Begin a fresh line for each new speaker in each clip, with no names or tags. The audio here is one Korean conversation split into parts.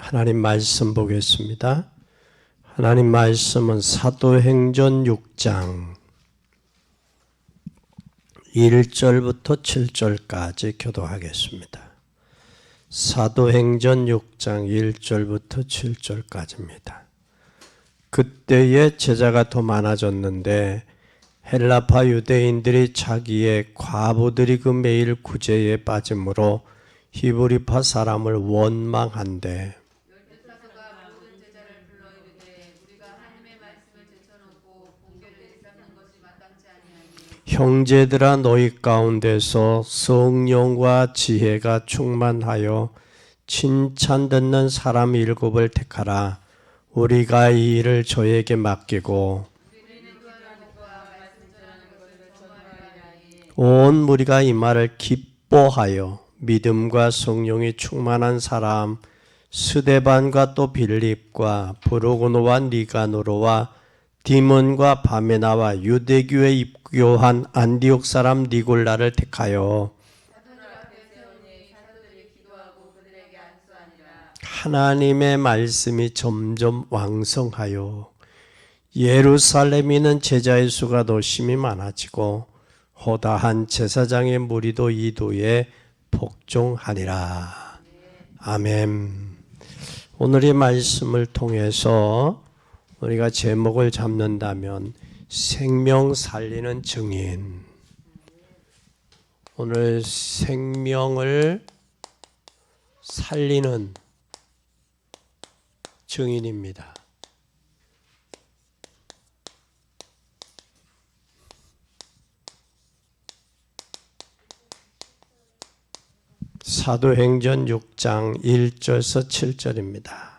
하나님 말씀 보겠습니다. 하나님 말씀은 사도행전 6장 1절부터 7절까지 교도하겠습니다. 사도행전 6장 1절부터 7절까지입니다. 그때에 제자가 더 많아졌는데 헬라파 유대인들이 자기의 과부들이 그 매일 구제에 빠짐으로 히브리파 사람을 원망한대. 형제들아 너희 가운데서 성령과 지혜가 충만하여 칭찬 듣는 사람 7을 택하라. 우리가 이 일을 저에게 맡기고 온 무리가 이 말을 기뻐하여 믿음과 성령이 충만한 사람 스데반과 또 빌립과 브로고노와 니가노로와 디몬과 바메나와 유대교에 입교한 안디옥 사람 니골라를 택하여 하나님의 말씀이 점점 왕성하여 예루살렘에는 제자의 수가 노심히 많아지고 호다한 제사장의 무리도 이도에 복종하니라. 아멘. 오늘의 말씀을 통해서 우리가 제목을 잡는다면 생명 살리는 증인. 오늘 생명을 살리는 증인입니다. 사도행전 6장 1절에서 7절입니다.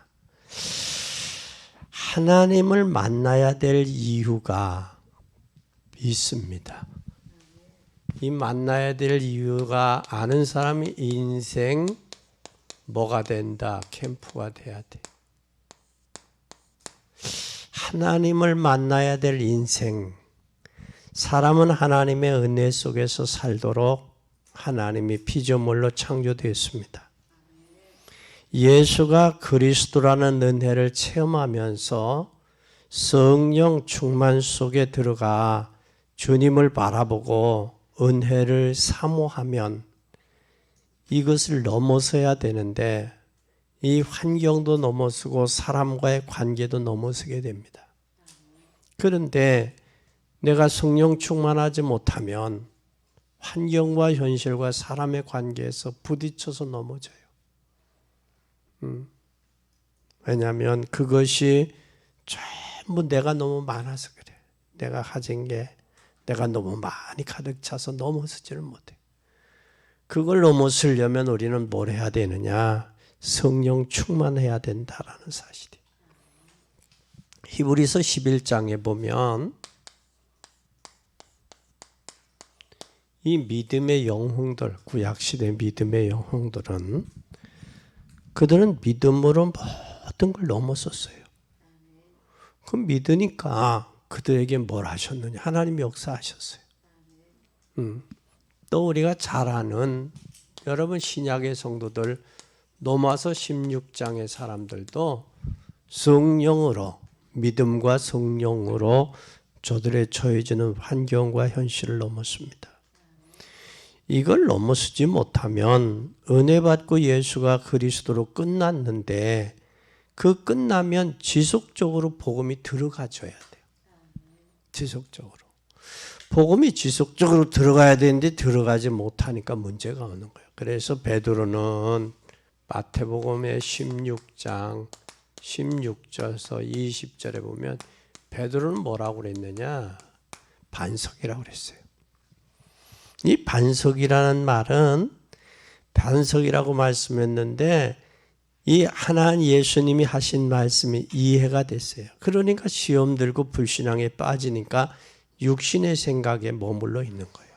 하나님을 만나야 될 이유가 있습니다. 이 만나야 될 이유가 아는 사람이 인생 뭐가 된다? 캠프가 돼야 돼. 하나님을 만나야 될 인생. 사람은 하나님의 은혜 속에서 살도록 하나님이 피조물로 창조되었습니다. 예수가 그리스도라는 은혜를 체험하면서 성령 충만 속에 들어가 주님을 바라보고 은혜를 사모하면 이것을 넘어서야 되는데 이 환경도 넘어서고 사람과의 관계도 넘어서게 됩니다. 그런데 내가 성령 충만하지 못하면 환경과 현실과 사람의 관계에서 부딪혀서 넘어져요. 왜냐하면 그것이 전부 내가 너무 많아서 그래. 내가 가진 게 내가 너무 많이 가득 차서 넘어서지를 못해. 그걸 넘어서려면 우리는 뭘 해야 되느냐? 성령 충만해야 된다라는 사실이. 히브리서 11장에 보면 이 믿음의 영웅들, 구약시대 믿음의 영웅들은 그들은 믿음으로 모든 걸 넘어섰어요. 그 믿으니까 그들에게 뭘 하셨느냐? 하나님이 역사하셨어요. 또 우리가 잘 아는 여러분 신약의 성도들 로마서 16장의 사람들도 성령으로 믿음과 성령으로 저들의 처해지는 환경과 현실을 넘었습니다. 이걸 넘어서지 못하면 은혜 받고 예수가 그리스도로 끝났는데 그 끝나면 지속적으로 복음이 들어가줘야 돼요. 지속적으로. 복음이 지속적으로 들어가야 되는데 들어가지 못하니까 문제가 오는 거예요. 그래서 베드로는 마태복음의 16장 16절에서 20절에 보면 베드로는 뭐라고 그랬느냐? 반석이라고 그랬어요. 이 반석이라는 말은 반석이라고 말씀했는데 이 하나님 예수님이 하신 말씀이 이해가 됐어요. 그러니까 시험 들고 불신앙에 빠지니까 육신의 생각에 머물러 있는 거예요.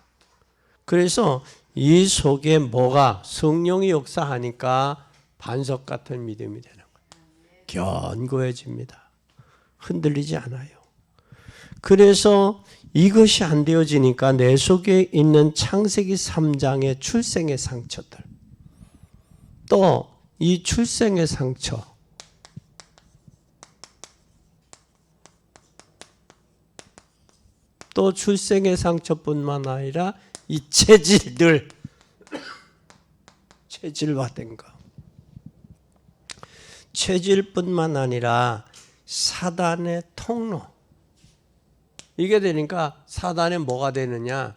그래서 이 속에 뭐가 성령이 역사하니까 반석 같은 믿음이 되는 거예요. 견고해집니다. 흔들리지 않아요. 그래서 이것이 안 되어지니까 내 속에 있는 창세기 3장의 출생의 상처들, 또 이 출생의 상처, 또 출생의 상처뿐만 아니라 이 체질들, 체질화된 거. 체질뿐만 아니라 사단의 통로. 이게 되니까 사단의 뭐가 되느냐?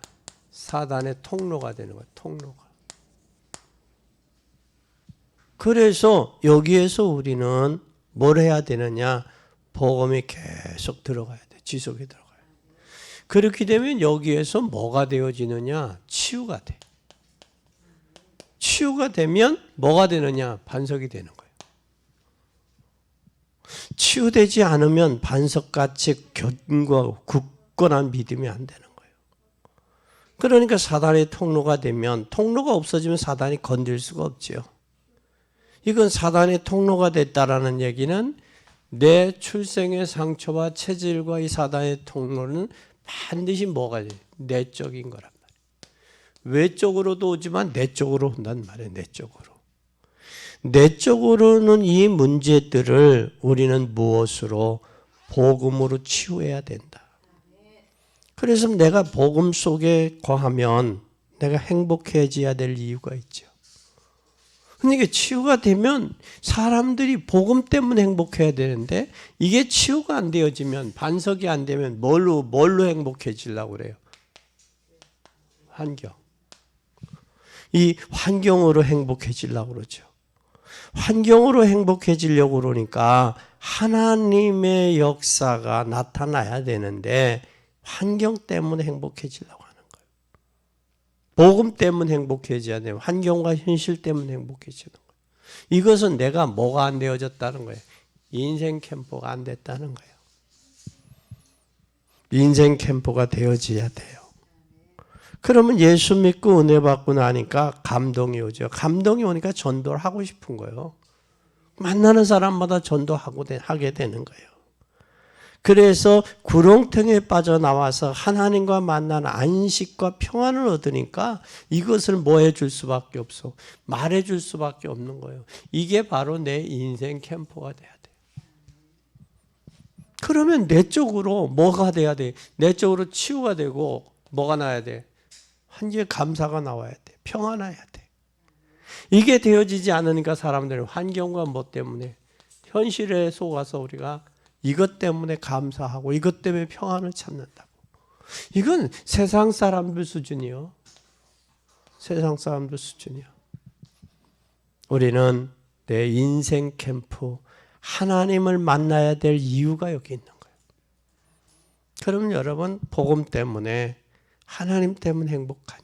사단의 통로가 되는 거야. 통로가. 그래서 여기에서 우리는 뭘 해야 되느냐? 복음이 계속 들어가야 돼. 지속이 들어가야 돼. 그렇게 되면 여기에서 뭐가 되어지느냐? 치유가 돼. 치유가 되면 뭐가 되느냐? 반석이 되는 거예요. 치유되지 않으면 반석같이 견고하고 굳건한 믿음이 안 되는 거예요. 그러니까 사단의 통로가 되면, 통로가 없어지면 사단이 건들 수가 없지요. 이건 사단의 통로가 됐다라는 얘기는 내 출생의 상처와 체질과 이 사단의 통로는 반드시 뭐가 돼? 내적인 거란 말이에요. 외적으로도 오지만 내적으로 온단 말이에요. 내적으로. 내적으로는 이 문제들을 우리는 무엇으로? 복음으로 치유해야 된다. 그래서 내가 복음 속에 거하면 내가 행복해져야 될 이유가 있죠. 그러니까 치유가 되면 사람들이 복음 때문에 행복해야 되는데 이게 치유가 안 되어지면, 반석이 안 되면 뭘로 행복해지려고 그래요? 환경. 이 환경으로 행복해지려고 그러죠. 환경으로 행복해지려고 그러니까 하나님의 역사가 나타나야 되는데 환경 때문에 행복해지려고 하는 거예요. 복음 때문에 행복해져야 돼요. 환경과 현실 때문에 행복해지는 거예요. 이것은 내가 뭐가 안 되어졌다는 거예요. 인생 캠프가 안 됐다는 거예요. 인생 캠프가 되어져야 돼요. 그러면 예수 믿고 은혜 받고 나니까 감동이 오죠. 감동이 오니까 전도를 하고 싶은 거예요. 만나는 사람마다 전도하게 되는 거예요. 그래서 구렁텅이에 빠져나와서 하나님과 만나는 안식과 평안을 얻으니까 이것을 뭐 해줄 수밖에 없어? 말해줄 수밖에 없는 거예요. 이게 바로 내 인생 캠프가 돼야 돼. 그러면 내적으로 뭐가 돼야 돼? 내적으로 치유가 되고 뭐가 나야 돼? 환경에 감사가 나와야 돼. 평안해야 돼. 이게 되어지지 않으니까 사람들은 환경과 뭐 때문에 현실에 속아서 우리가 이것 때문에 감사하고 이것 때문에 평안을 찾는다고. 이건 세상 사람들 수준이요. 세상 사람들 수준이요. 우리는 내 인생 캠프, 하나님을 만나야 될 이유가 여기 있는 거예요. 그럼 여러분 복음 때문에, 하나님 때문에 행복하냐?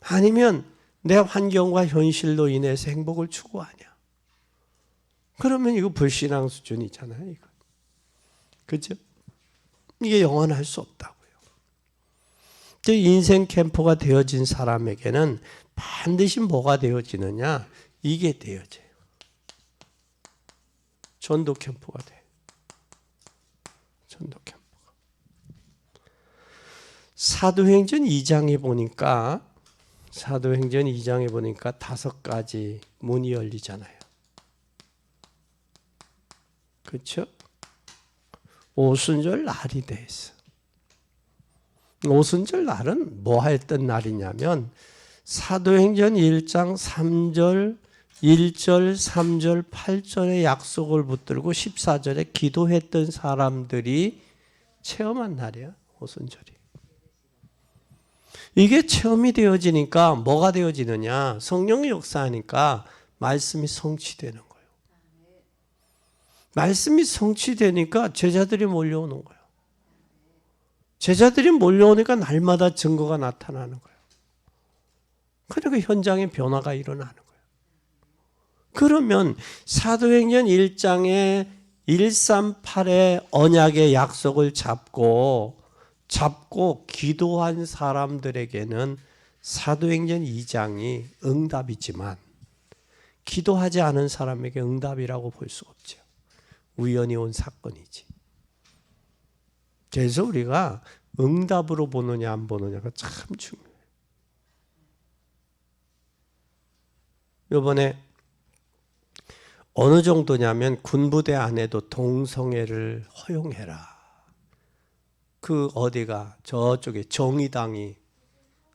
아니면 내 환경과 현실로 인해서 행복을 추구하냐? 그러면 이거 불신앙 수준이잖아요. 이거. 그죠? 이게 영원할 수 없다고요. 인생 캠프가 되어진 사람에게는 반드시 뭐가 되어지느냐? 이게 되어져요. 전도 캠프가 돼. 전도 캠프. 사도행전 2장에 보니까 5가지 문이 열리잖아요. 그렇죠? 오순절 날이 돼 있어. 오순절 날은 뭐 했던 날이냐면 사도행전 1장 3절, 1절, 3절, 8절의 약속을 붙들고 14절에 기도했던 사람들이 체험한 날이야. 오순절이. 이게 체험이 되어지니까 뭐가 되어지느냐? 성령의 역사하니까 말씀이 성취되는 거예요. 말씀이 성취되니까 제자들이 몰려오는 거예요. 제자들이 몰려오니까 날마다 증거가 나타나는 거예요. 그러니까 현장에 변화가 일어나는 거예요. 그러면 사도행전 1장에 138의 언약의 약속을 잡고 기도한 사람들에게는 사도행전 2장이 응답이지만 기도하지 않은 사람에게 응답이라고 볼 수가 없죠. 우연히 온 사건이지. 그래서 우리가 응답으로 보느냐 안 보느냐가 참 중요해요. 이번에 어느 정도냐면 군부대 안에도 동성애를 허용해라. 그 그 어디가 저쪽에 정의당이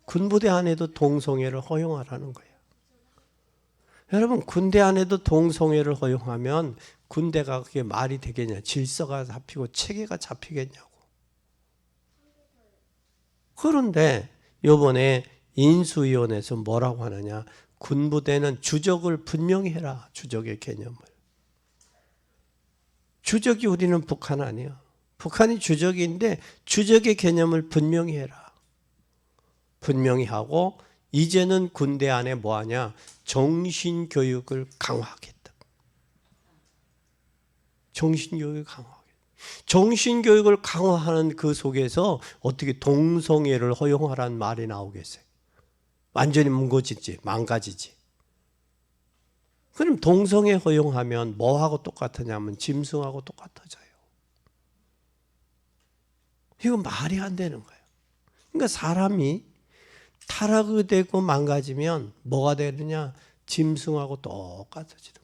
군부대 안에도 동성애를 허용하라는 거예요. 여러분, 군대 안에도 동성애를 허용하면 군대가 그게 말이 되겠냐? 질서가 잡히고 체계가 잡히겠냐고. 그런데 이번에 인수위원회에서 뭐라고 하느냐? 군부대는 주적을 분명히 해라. 주적의 개념을. 주적이 우리는 북한 아니야. 북한이 주적인데 주적의 개념을 분명히 해라. 분명히 하고 이제는 군대 안에 뭐하냐? 정신교육을 강화하겠다. 정신교육을 강화하겠다. 정신교육을 강화하는 그 속에서 어떻게 동성애를 허용하라는 말이 나오겠어요? 완전히 뭉거지지, 망가지지. 그럼 동성애 허용하면 뭐하고 똑같으냐면 짐승하고 똑같아져요. 이거 말이 안 되는 거예요. 그러니까 사람이 타락되고 망가지면 뭐가 되느냐? 짐승하고 똑같아지는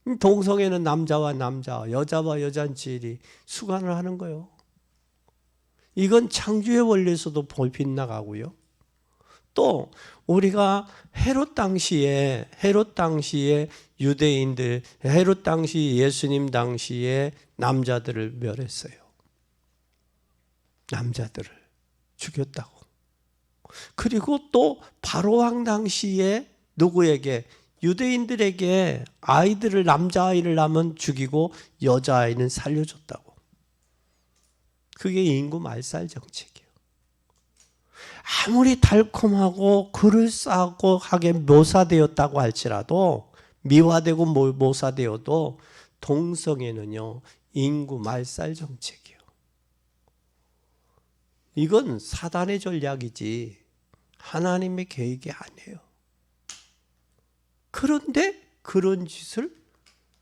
거예요. 동성애는 남자와 남자, 여자와 여자끼리 수간을 하는 거예요. 이건 창조의 원리에서도 빗나가고요. 또 우리가 헤롯 당시에 유대인들, 헤롯 당시 예수님 당시에 남자들을 멸했어요. 남자들을 죽였다고. 그리고 또 바로왕 당시에 누구에게? 유대인들에게 아이들을, 남자아이를 낳으면 죽이고 여자아이는 살려줬다고. 그게 인구 말살 정책이에요. 아무리 달콤하고 그럴싸하고 하게 묘사되었다고 할지라도, 미화되고 묘사되어도 동성애는요, 인구 말살 정책이에요. 이건 사단의 전략이지 하나님의 계획이 아니에요. 그런데 그런 짓을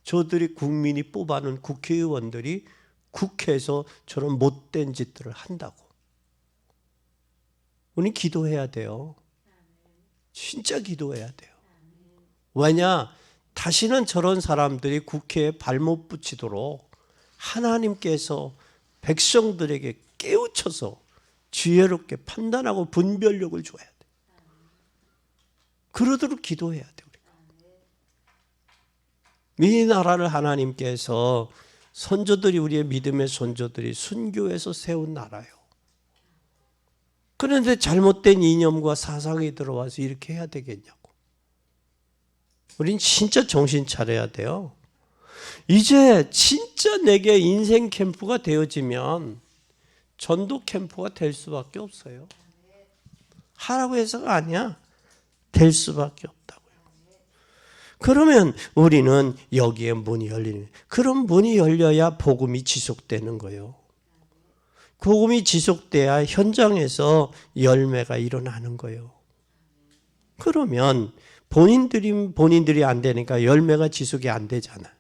저들이 국민이 뽑아놓은 국회의원들이 국회에서 저런 못된 짓들을 한다고. 우리 기도해야 돼요. 진짜 기도해야 돼요. 왜냐? 다시는 저런 사람들이 국회에 발못 붙이도록 하나님께서 백성들에게 깨우쳐서 지혜롭게 판단하고 분별력을 줘야 돼. 그러도록 기도해야 돼. 이 나라를 하나님께서 선조들이, 우리의 믿음의 선조들이 순교해서 세운 나라예요. 그런데 잘못된 이념과 사상이 들어와서 이렇게 해야 되겠냐고. 우린 진짜 정신 차려야 돼요. 이제 진짜 내게 인생 캠프가 되어지면 전도 캠프가 될 수밖에 없어요. 하라고 해서가 아니야. 될 수밖에 없다고요. 그러면 우리는 여기에 문이 열리는, 그런 문이 열려야 복음이 지속되는 거예요. 복음이 지속돼야 현장에서 열매가 일어나는 거예요. 그러면 본인들이 안 되니까 열매가 지속이 안 되잖아.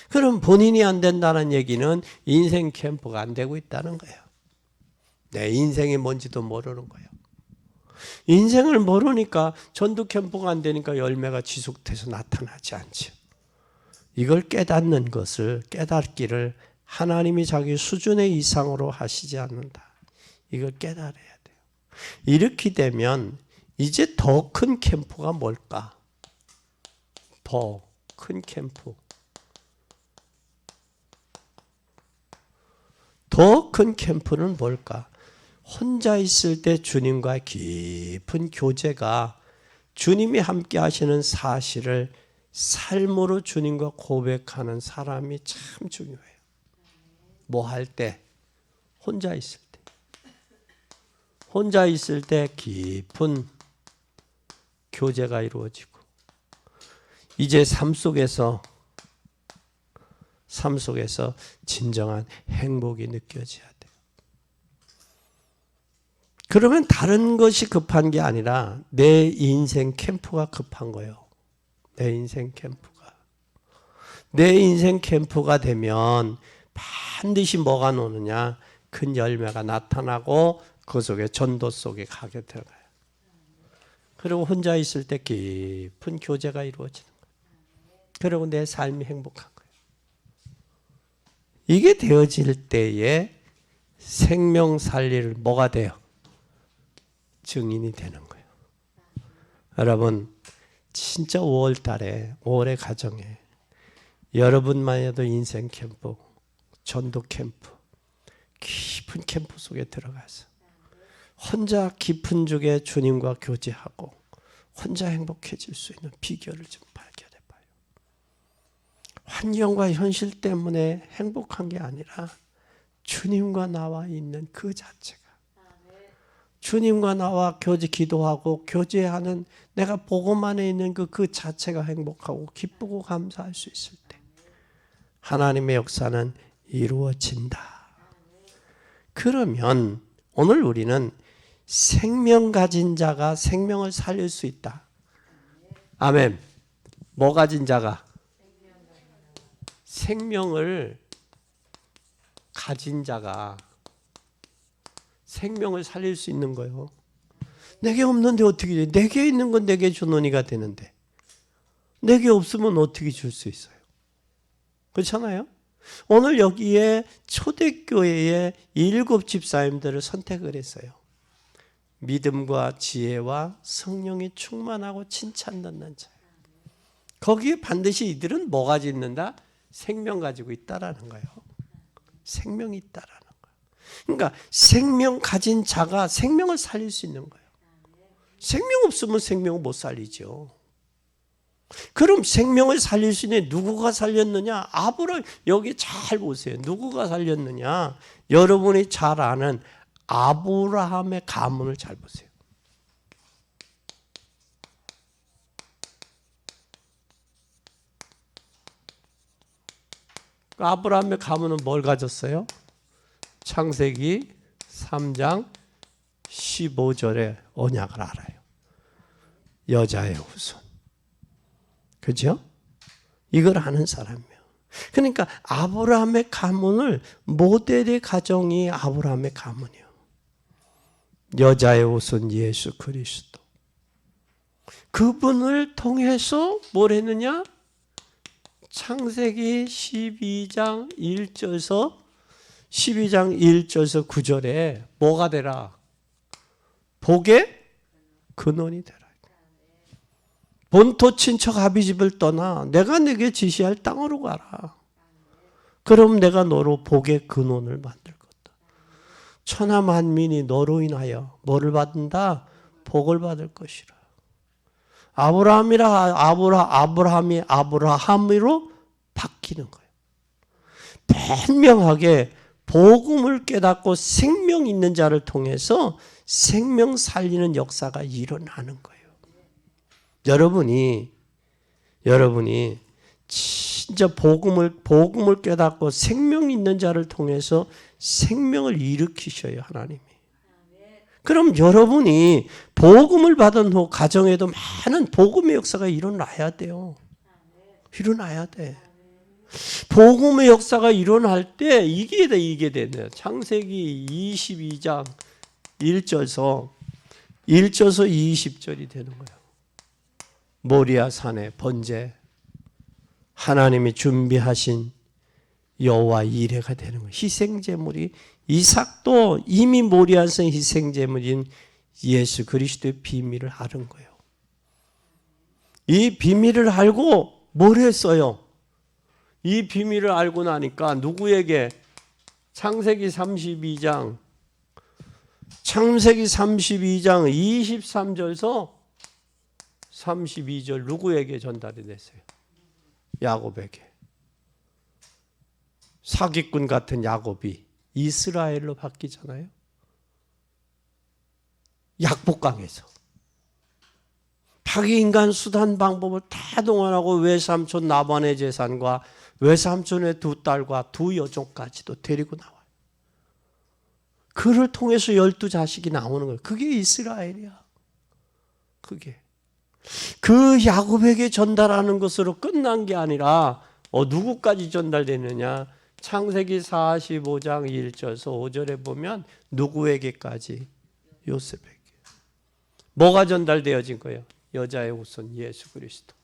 그럼 본인이 안 된다는 얘기는 인생 캠프가 안 되고 있다는 거예요. 내 인생이 뭔지도 모르는 거예요. 인생을 모르니까 전도 캠프가 안 되니까 열매가 지속돼서 나타나지 않죠. 이걸 깨닫는 것을, 깨닫기를 하나님이 자기 수준의 이상으로 하시지 않는다. 이걸 깨달아야 돼요. 이렇게 되면 이제 더 큰 캠프가 뭘까? 더 큰 캠프. 더 큰 캠프는 뭘까? 혼자 있을 때 주님과 깊은 교제가, 주님이 함께 하시는 사실을 삶으로 주님과 고백하는 사람이 참 중요해요. 뭐 할 때? 혼자 있을 때. 혼자 있을 때 깊은 교제가 이루어지고, 이제 삶 속에서 진정한 행복이 느껴져야 돼요. 그러면 다른 것이 급한 게 아니라 내 인생 캠프가 급한 거예요. 내 인생 캠프가. 내 인생 캠프가 되면 반드시 뭐가 나오느냐? 큰 열매가 나타나고 그 속에 전도 속에 가게 들어가요. 그리고 혼자 있을 때 깊은 교제가 이루어지는 거예요. 그리고 내 삶이 행복한 거예요. 이게 되어질 때에 생명 살릴 뭐가 돼요? 증인이 되는 거예요. 여러분 진짜 5월 달에 5월의 가정에 여러분만 해도 인생 캠프, 전도 캠프, 깊은 캠프 속에 들어가서 혼자 깊은 죽에 주님과 교제하고 혼자 행복해질 수 있는 비결을 좀 발견해 봐요. 환경과 현실 때문에 행복한 게 아니라 주님과 나와 있는 그 자체가, 주님과 나와 기도하고 교제하는 내가 복음 안에 있는 그 자체가 행복하고 기쁘고 감사할 수 있을 때 하나님의 역사는 이루어진다. 그러면 오늘 우리는 생명 가진 자가 생명을 살릴 수 있다. 아멘. 뭐 가진 자가? 생명을 가진 자가 생명을 살릴 수 있는 거예요. 내게 없는데 어떻게 돼? 내게 있는 건 내게 주노니가 되는데 내게 없으면 어떻게 줄 수 있어요? 그렇잖아요? 오늘 여기에 초대교회의 7 집사님들을 선택을 했어요. 믿음과 지혜와 성령이 충만하고 칭찬 듣는 자. 거기에 반드시 이들은 뭐 가지고 있는다? 생명 가지고 있다라는 거예요. 생명이 있다라는 거예요. 그러니까 생명 가진 자가 생명을 살릴 수 있는 거예요. 생명 없으면 생명을 못 살리죠. 그럼 생명을 살릴 수 있는 누구가 살렸느냐? 아브라함, 여기 잘 보세요. 누구가 살렸느냐? 여러분이 잘 아는 아브라함의 가문을 잘 보세요. 아브라함의 가문은 뭘 가졌어요? 창세기 3장 15절의 언약을 알아요. 여자의 후손. 그죠? 이걸 아는 사람이에요. 그러니까 아브라함의 가문을 모델의 가정이 아브라함의 가문이에요. 여자의 후손 예수 그리스도. 그분을 통해서 뭘 했느냐? 창세기 12장 1절에서 9절에 뭐가 되라? 복의 근원이 되라. 본토 친척 아비집을 떠나 내가 내게 지시할 땅으로 가라. 그럼 내가 너로 복의 근원을 만들 거다. 천하 만민이 너로 인하여 뭐를 받는다? 복을 받을 것이라. 아브라함이 아브라함으로 바뀌는 거예요. 분명하게 복음을 깨닫고 생명 있는 자를 통해서 생명 살리는 역사가 일어나는 거예요. 여러분이 진짜 복음을 깨닫고 생명 있는 자를 통해서 생명을 일으키셔요, 하나님이. 그럼 여러분이 복음을 받은 후 가정에도 많은 복음의 역사가 일어나야 돼요. 일어나야 돼. 복음의 역사가 일어날 때 이게 되네요. 창세기 22장 1절서 20절이 되는 거예요. 모리아 산의 번제, 하나님이 준비하신 여호와 이레가 되는 거예요. 희생제물이 이삭도 이미 모리아산 희생제물인 예수 그리스도의 비밀을 아는 거예요. 이 비밀을 알고 뭘 했어요? 이 비밀을 알고 나니까 누구에게? 창세기 32장 23절에서 32절 누구에게 전달이 됐어요? 야곱에게. 사기꾼 같은 야곱이 이스라엘로 바뀌잖아요. 약복강에서 자기 인간 수단 방법을 다 동원하고 외삼촌 나반의 재산과 외삼촌의 2 딸과 2 여종까지도 데리고 나와요. 그를 통해서 12자식이 나오는 거예요. 그게 이스라엘이야. 그게. 그 야곱에게 전달하는 것으로 끝난 게 아니라 누구까지 전달되느냐? 창세기 45장 1절에서 5절에 보면 누구에게까지? 요셉에게. 뭐가 전달되어진 거예요? 여자의 후손 예수 그리스도.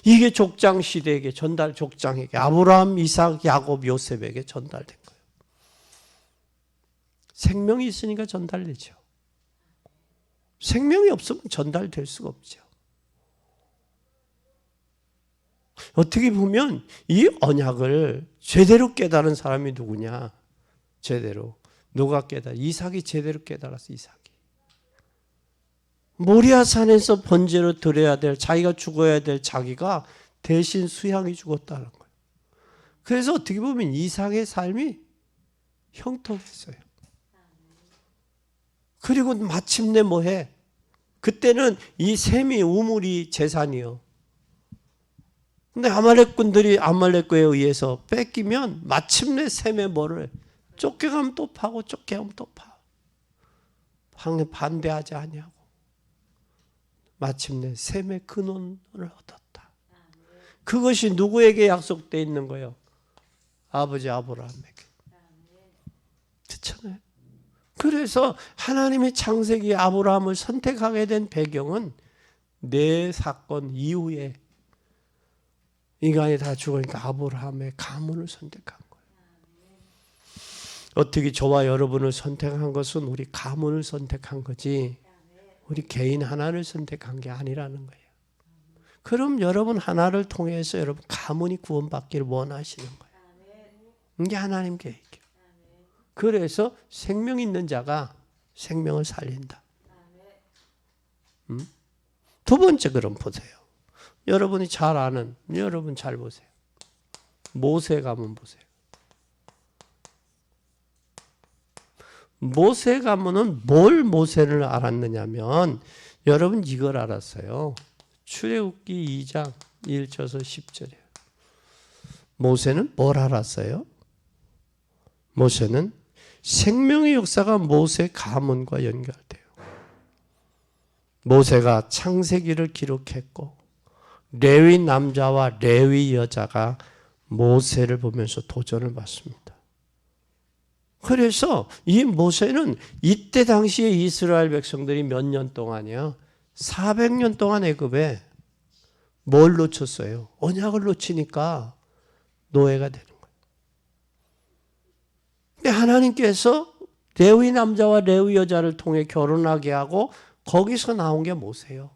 이게 족장 시대에게 족장에게 아브라함, 이삭, 야곱, 요셉에게 전달된 거예요. 생명이 있으니까 전달되죠. 생명이 없으면 전달될 수가 없죠. 어떻게 보면 이 언약을 제대로 깨달은 사람이 누구냐? 제대로. 누가 깨달아? 이삭이 제대로 깨달았어. 이삭이. 모리아산에서 번제로 드려야 될, 자기가 죽어야 될 자기가 대신 수양이 죽었다는 거예요. 그래서 어떻게 보면 이삭의 삶이 형통했어요. 그리고 마침내 뭐해? 그때는 이 셈이 우물이 재산이요. 근데 아말렉군들이 아말렉에 의해서 뺏기면 마침내 셈의 뭐를 쫓겨가면 또 파고 쫓겨가면 또 파. 반대하지 아니하고 마침내 셈의 근원을 얻었다. 그것이 누구에게 약속되어 있는 거예요? 아버지 아브라함에게. 그렇잖아요. 그래서 하나님의 창세기 아브라함을 선택하게 된 배경은 내 사건 이후에 인간이 다 죽으니까 아브라함의 가문을 선택한 거예요. 어떻게 저와 여러분을 선택한 것은 우리 가문을 선택한 거지 우리 개인 하나를 선택한 게 아니라는 거예요. 그럼 여러분 하나를 통해서 여러분 가문이 구원받기를 원하시는 거예요. 이게 하나님 계획이에요. 그래서 생명 있는 자가 생명을 살린다. 두 번째 그럼 보세요. 여러분이 잘 아는, 여러분 잘 보세요. 모세 가문 보세요. 모세 가문은 뭘 모세를 알았느냐면 여러분 이걸 알았어요. 출애굽기 2장 1절에서 10절이에요. 모세는 뭘 알았어요? 모세는 생명의 역사가 모세 가문과 연결돼요. 모세가 창세기를 기록했고 레위 남자와 레위 여자가 모세를 보면서 도전을 받습니다. 그래서 이 모세는 이때 당시에 이스라엘 백성들이 몇 년 동안이요? 400년 동안 애굽에 뭘 놓쳤어요? 언약을 놓치니까 노예가 되는 거예요. 근데 하나님께서 레위 남자와 레위 여자를 통해 결혼하게 하고 거기서 나온 게 모세예요.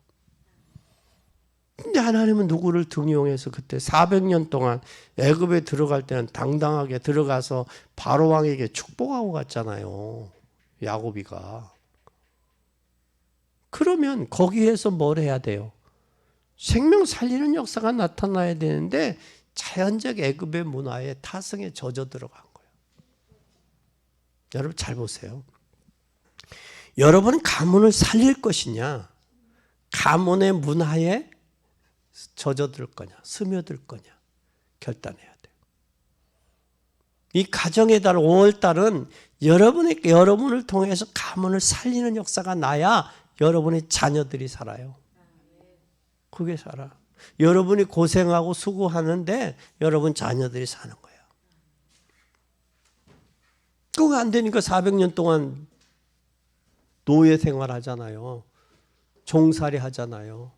근데 하나님은 누구를 등용해서 그때 400년 동안 애굽에 들어갈 때는 당당하게 들어가서 바로 왕에게 축복하고 갔잖아요. 야곱이가. 그러면 거기에서 뭘 해야 돼요? 생명 살리는 역사가 나타나야 되는데 자연적 애굽의 문화에 타성에 젖어 들어간 거예요. 여러분 잘 보세요. 여러분은 가문을 살릴 것이냐? 가문의 문화에 젖어들 거냐? 스며들 거냐? 결단해야 돼요. 이 가정의 달 5월달은 여러분을 통해서 가문을 살리는 역사가 나야 여러분의 자녀들이 살아요. 그게 살아. 여러분이 고생하고 수고하는데 여러분 자녀들이 사는 거예요. 그거 안 되니까 400년 동안 노예 생활하잖아요. 종살이 하잖아요.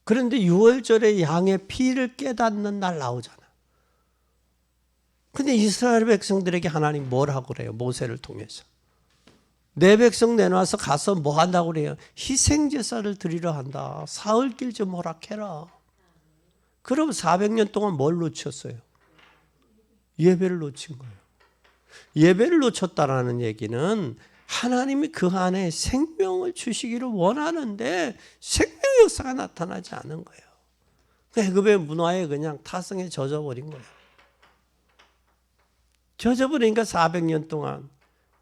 그런데 6월절에 양의 피를 깨닫는 날 나오잖아. 근데 이스라엘 백성들에게 하나님 뭘 하고 그래요? 모세를 통해서. 내 백성 내놔서 가서 뭐 한다고 그래요? 희생제사를 드리려 한다. 사흘길 좀 허락해라. 그럼 400년 동안 뭘 놓쳤어요? 예배를 놓친 거예요. 예배를 놓쳤다라는 얘기는 하나님이 그 안에 생명을 주시기를 원하는데 생명 역사가 나타나지 않은 거예요. 애굽의 문화에 그냥 타성에 젖어버린 거예요. 젖어버리니까 400년 동안.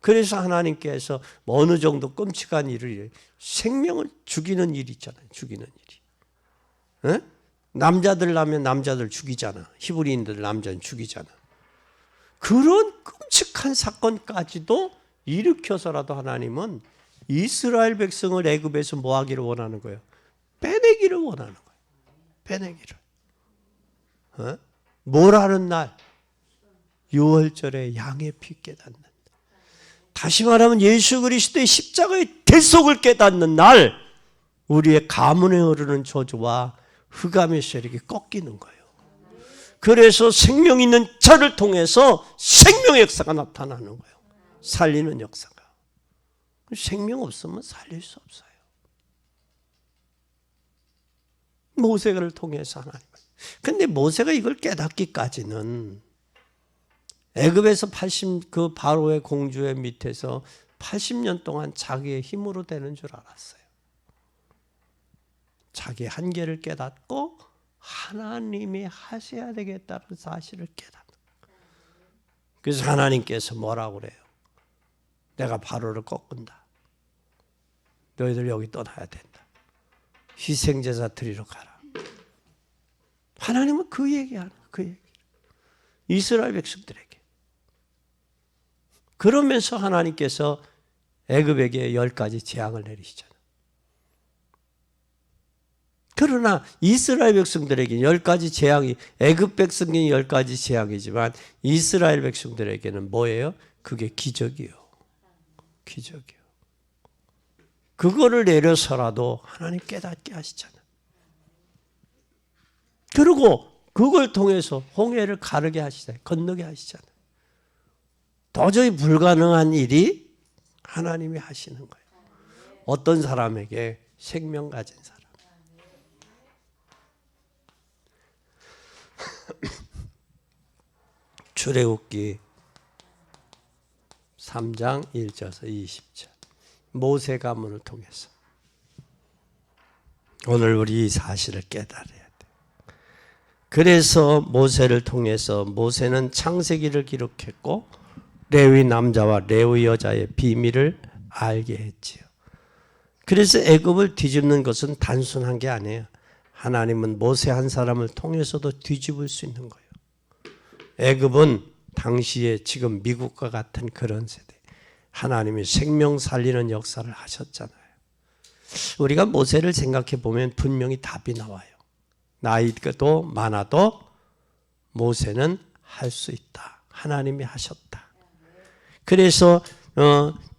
그래서 하나님께서 어느 정도 끔찍한 일을 생명을 죽이는 일이 있잖아요. 죽이는 일이. 에? 남자들 나면 남자들 죽이잖아. 히브리인들 남자는 죽이잖아. 그런 끔찍한 사건까지도 일으켜서라도 하나님은 이스라엘 백성을 애굽에서 뭐 하기를 원하는 거예요? 빼내기를 원하는 거예요. 빼내기를. 뭘 하는 날? 6월절에 양의 피 깨닫는 날. 다시 말하면 예수 그리스도의 십자가의 대속을 깨닫는 날 우리의 가문에 흐르는 저주와 흑암의 세력이 꺾이는 거예요. 그래서 생명 있는 자를 통해서 생명의 역사가 나타나는 거예요. 살리는 역사가. 생명 없으면 살릴 수 없어요. 모세를 통해서 하나님을. 근데 모세가 이걸 깨닫기까지는 애굽에서 그 바로의 공주의 밑에서 80년 동안 자기의 힘으로 되는 줄 알았어요. 자기 한계를 깨닫고 하나님이 하셔야 되겠다는 사실을 깨닫는. 그래서 하나님께서 뭐라고 그래요? 내가 바로를 꺾은다. 너희들 여기 떠나야 된다. 희생제사 드리러 가라. 하나님은 그 얘기하는 거예요. 그 얘기. 이스라엘 백성들에게. 그러면서 하나님께서 애굽에게 10가지 재앙을 내리시잖아요. 그러나 이스라엘 백성들에게 10가지 재앙이, 애굽 백성에게 10가지 재앙이지만 이스라엘 백성들에게는 뭐예요? 그게 기적이요. 기적이요. 그거를 내려서라도 하나님 깨닫게 하시잖아요. 그리고 그걸 통해서 홍해를 가르게 하시잖아요. 건너게 하시잖아요. 도저히 불가능한 일이 하나님이 하시는 거예요. 어떤 사람에게? 생명 가진 사람. 출애굽기 3장 1절에서 20절. 모세 가문을 통해서. 오늘 우리 이 사실을 깨달아야 돼. 그래서 모세를 통해서 모세는 창세기를 기록했고 레위 남자와 레위 여자의 비밀을 알게 했지요. 그래서 애굽을 뒤집는 것은 단순한 게 아니에요. 하나님은 모세 한 사람을 통해서도 뒤집을 수 있는 거예요. 애굽은 당시에 지금 미국과 같은 그런 세대. 하나님이 생명 살리는 역사를 하셨잖아요. 우리가 모세를 생각해 보면 분명히 답이 나와요. 나이도 많아도 모세는 할 수 있다. 하나님이 하셨다. 그래서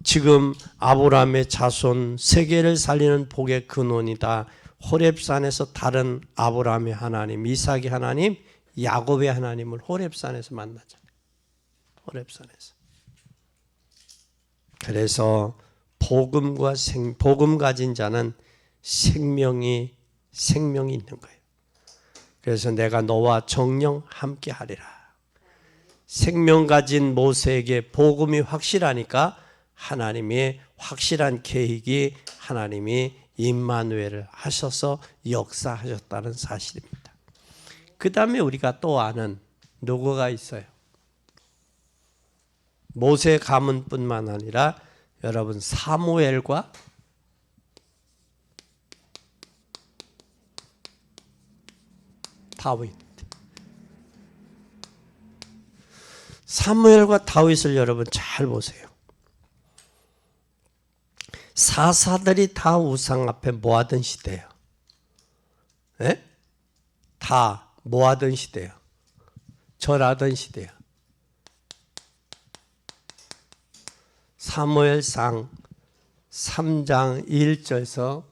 지금 아브라함의 자손 세계를 살리는 복의 근원이다. 호렙산에서 다른 아브라함의 하나님, 이삭의 하나님, 야곱의 하나님을 호렙산에서 만나잖아요. 호렙산에서. 그래서 복음 가진 자는 생명이 있는 거예요. 그래서 내가 너와 정령 함께 하리라. 생명 가진 모세에게 복음이 확실하니까 하나님의 확실한 계획이 하나님이 임마누엘을 하셔서 역사하셨다는 사실입니다. 그 다음에 우리가 또 아는 누구가 있어요? 모세 가문뿐만 아니라 여러분 사무엘과 다윗. 사무엘과 다윗을 여러분 잘 보세요. 사사들이 다 우상 앞에 뭐하던 시대예요? 네? 다 뭐하던 시대예요? 절하던 시대예요. 사무엘상 3장 1절에서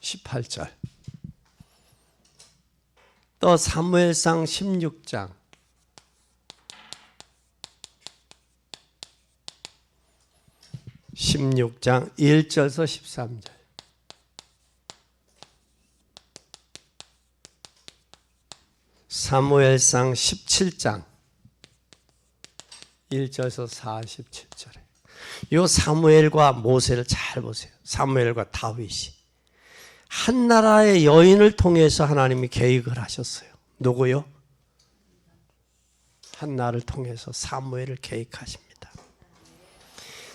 18절. 또 사무엘상 16장 1절에서 13절. 사무엘상 17장 1절에서 47절에 이 사무엘과 모세를 잘 보세요. 사무엘과 다윗이 한 나라의 여인을 통해서 하나님이 계획을 하셨어요. 누구요? 한 나라를 통해서 사무엘을 계획하십니다.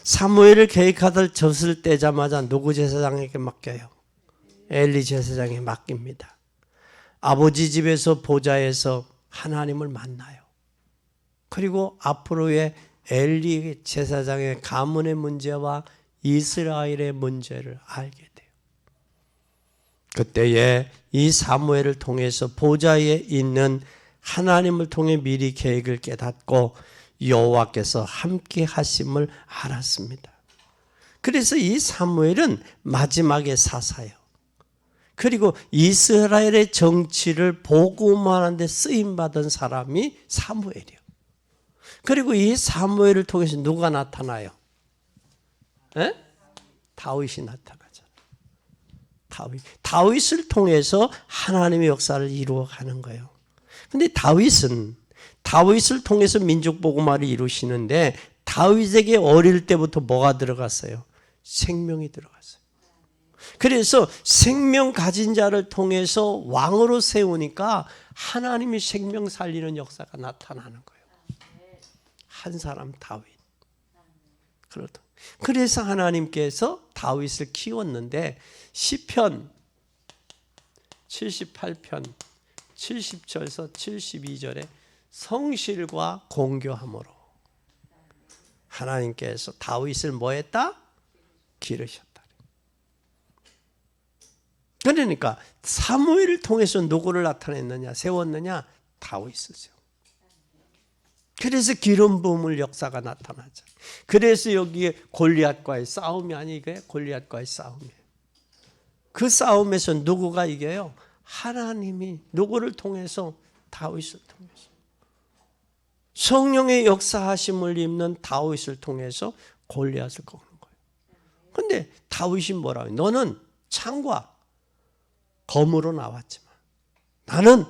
사무엘을 계획하셨을 때자마자 누구 제사장에게 맡겨요? 엘리 제사장에게 맡깁니다. 아버지 집에서 보좌에서 하나님을 만나요. 그리고 앞으로의 엘리 제사장의 가문의 문제와 이스라엘의 문제를 알게 돼요. 그때에 이 사무엘을 통해서 보좌에 있는 하나님을 통해 미리 계획을 깨닫고 여호와께서 함께 하심을 알았습니다. 그래서 이 사무엘은 마지막에 사사예요. 그리고 이스라엘의 정치를 복음하는 데 쓰임받은 사람이 사무엘이에요. 그리고 이 사무엘을 통해서 누가 나타나요? 에? 다윗이 나타나잖아요. 다윗을 통해서 하나님의 역사를 이루어가는 거예요. 근데 다윗을 통해서 민족 복음화를 이루시는데 다윗에게 어릴 때부터 뭐가 들어갔어요? 생명이 들어갔어요. 그래서 생명 가진 자를 통해서 왕으로 세우니까 하나님이 생명 살리는 역사가 나타나는 거예요. 한 사람 다윗. 그래서 하나님께서 다윗을 키웠는데 시편 78편 70절에서 72절에 성실과 공교함으로 하나님께서 다윗을 뭐 했다? 기르셨다. 그러니까 사무엘을 통해서 누구를 나타냈느냐, 세웠느냐? 다윗을 세워. 그래서 기름 부음을 역사가 나타나죠. 그래서 여기에 골리앗과의 싸움이 아니게 골리앗과의 싸움이에요. 그 싸움에서 누구가 이겨요? 하나님이 누구를 통해서? 다윗을 통해서. 성령의 역사하심을 입는 다윗을 통해서 골리앗을 꺾는 거예요. 근데 다윗이 뭐라고 해요? 너는 창과 검으로 나왔지만 나는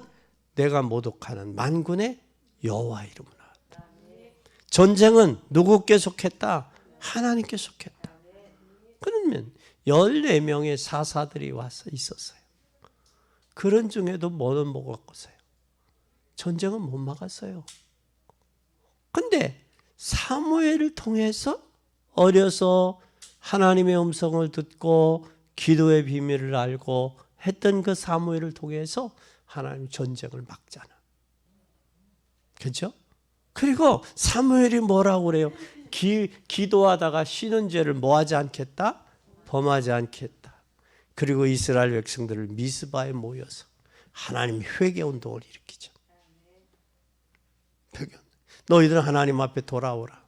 내가 모독하는 만군의 여호와 이름으로 나왔다. 전쟁은 누구께 속했다? 하나님께 속했다. 그러면 14명의 사사들이 와서 있었어요. 그런 중에도 뭐는 못 막았어요? 전쟁은 못 막았어요. 근데 사무엘을 통해서 어려서 하나님의 음성을 듣고 기도의 비밀을 알고 했던 그 사무엘을 통해서 하나님 전쟁을 막잖아. 그렇죠? 그리고 사무엘이 뭐라고 그래요? 기도하다가 쉬는 죄를 뭐하지 않겠다? 범하지 않겠다. 그리고 이스라엘 백성들을 미스바에 모여서 하나님 회개 운동을 일으키죠. 너희들은 하나님 앞에 돌아오라.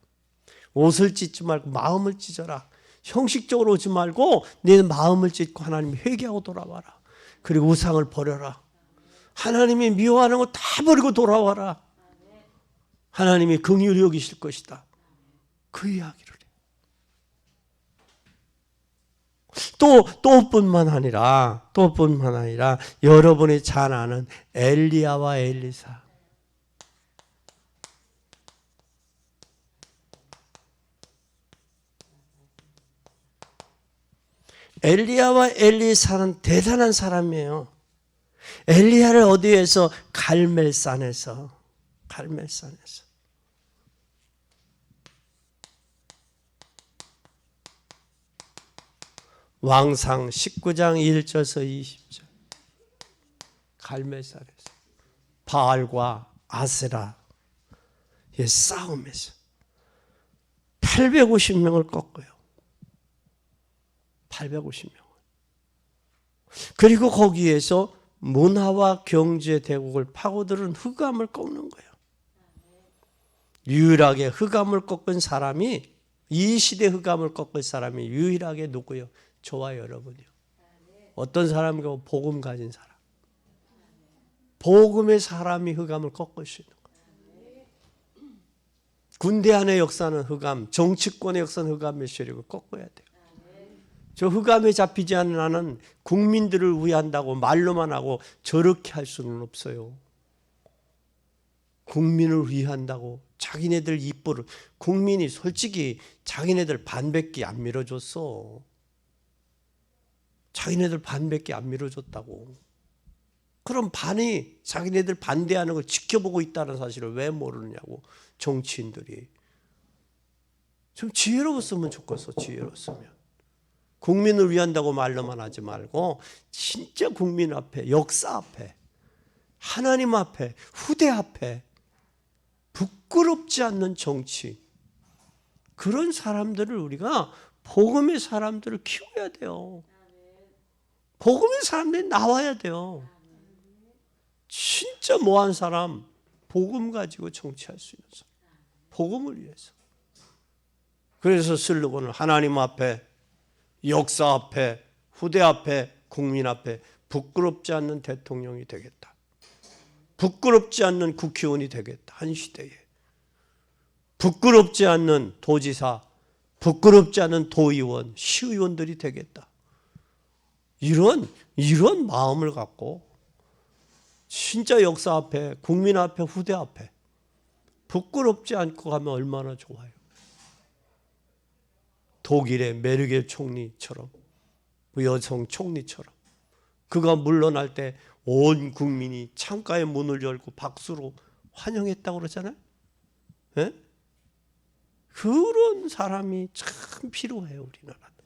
옷을 찢지 말고 마음을 찢어라. 형식적으로 오지 말고 내 마음을 찢고 하나님 회개하고 돌아와라. 그리고 우상을 버려라. 하나님이 미워하는 거 다 버리고 돌아와라. 하나님이 긍휼히 여기실 것이다. 그 이야기를 해요. 또뿐만 아니라 여러분이 잘 아는 엘리야와 엘리사. 엘리야와 엘리사는 대단한 사람이에요. 엘리야를 어디에서? 갈멜산에서. 왕상 19장 1절에서 20절. 갈멜산에서 바알과 아세라의 싸움에서 850명을 꺾어요. 850명. 그리고 거기에서 문화와 경제 대국을 파고드는 흑암을 꺾는 거예요. 유일하게 흑암을 꺾은 사람이, 이 시대 흑암을 꺾은 사람이 유일하게 누구예요? 저와 여러분이요. 어떤 사람이고? 복음 가진 사람. 복음의 사람이 흑암을 꺾을 수 있는 거예요. 군대 안의 역사는 흑암, 정치권의 역사는 흑암의 세력을 꺾어야 돼요. 저 흑암에 잡히지 않는 나는 국민들을 위한다고 말로만 하고 저렇게 할 수는 없어요. 국민을 위한다고 자기네들 입보를, 국민이 솔직히 자기네들 반밖에 안 밀어줬어. 자기네들 반밖에 안 밀어줬다고. 그럼 반이 자기네들 반대하는 걸 지켜보고 있다는 사실을 왜 모르느냐고. 정치인들이 좀 지혜로웠으면 좋겠어. 지혜로웠으면. 국민을 위한다고 말로만 하지 말고 진짜 국민 앞에, 역사 앞에, 하나님 앞에, 후대 앞에 부끄럽지 않는 정치, 그런 사람들을 우리가, 복음의 사람들을 키워야 돼요. 복음의 사람들이 나와야 돼요. 진짜 뭐한 사람, 복음 가지고 정치할 수 있는 사람, 복음을 위해서. 그래서 슬로건을 하나님 앞에, 역사 앞에, 후대 앞에, 국민 앞에 부끄럽지 않는 대통령이 되겠다. 부끄럽지 않는 국회의원이 되겠다. 한 시대에. 부끄럽지 않는 도지사, 부끄럽지 않은 도의원, 시의원들이 되겠다. 이런 마음을 갖고 진짜 역사 앞에, 국민 앞에, 후대 앞에 부끄럽지 않고 가면 얼마나 좋아요. 독일의 메르겔 총리처럼, 여성 총리처럼 그가 물러날 때 온 국민이 창가에 문을 열고 박수로 환영했다고 그러잖아요. 네? 그런 사람이 참 필요해요, 우리나라도.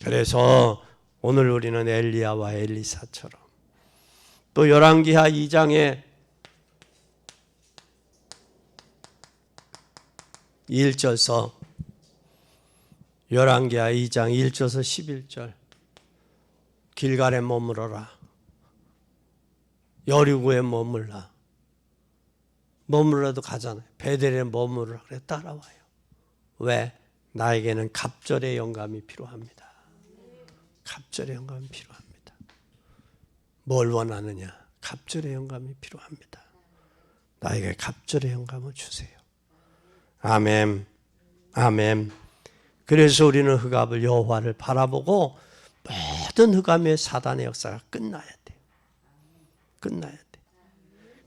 그래서 오늘 우리는 엘리야와 엘리사처럼 또 열왕기하 2장에 1절서 열왕기하 2장 1절서 11절 길갈에 머무러라. 여리고에 머물러도 가잖아요. 베델에 머무르라 그래 따라와요. 왜? 나에게는 갑절의 영감이 필요합니다. 갑절의 영감이 필요합니다. 뭘 원하느냐? 갑절의 영감이 필요합니다. 나에게 갑절의 영감을 주세요. 아멘. 아멘. 그래서 우리는 흑암을 여호와를 바라보고 모든 흑암의 사단의 역사가 끝나야 돼요. 끝나야 돼.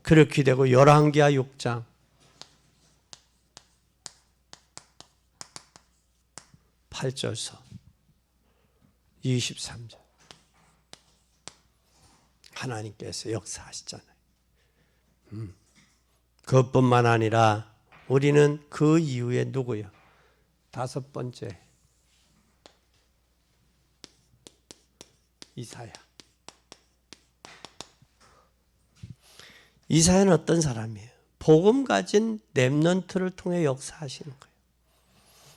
그렇게 되고 열왕기하 6장 8절서 23절 하나님께서 역사하시잖아요. 그것뿐만 아니라 우리는 그 이후에 누구요? 5번째 이사야. 이사야는 어떤 사람이에요? 복음 가진 렘넌트를 통해 역사하시는 거예요.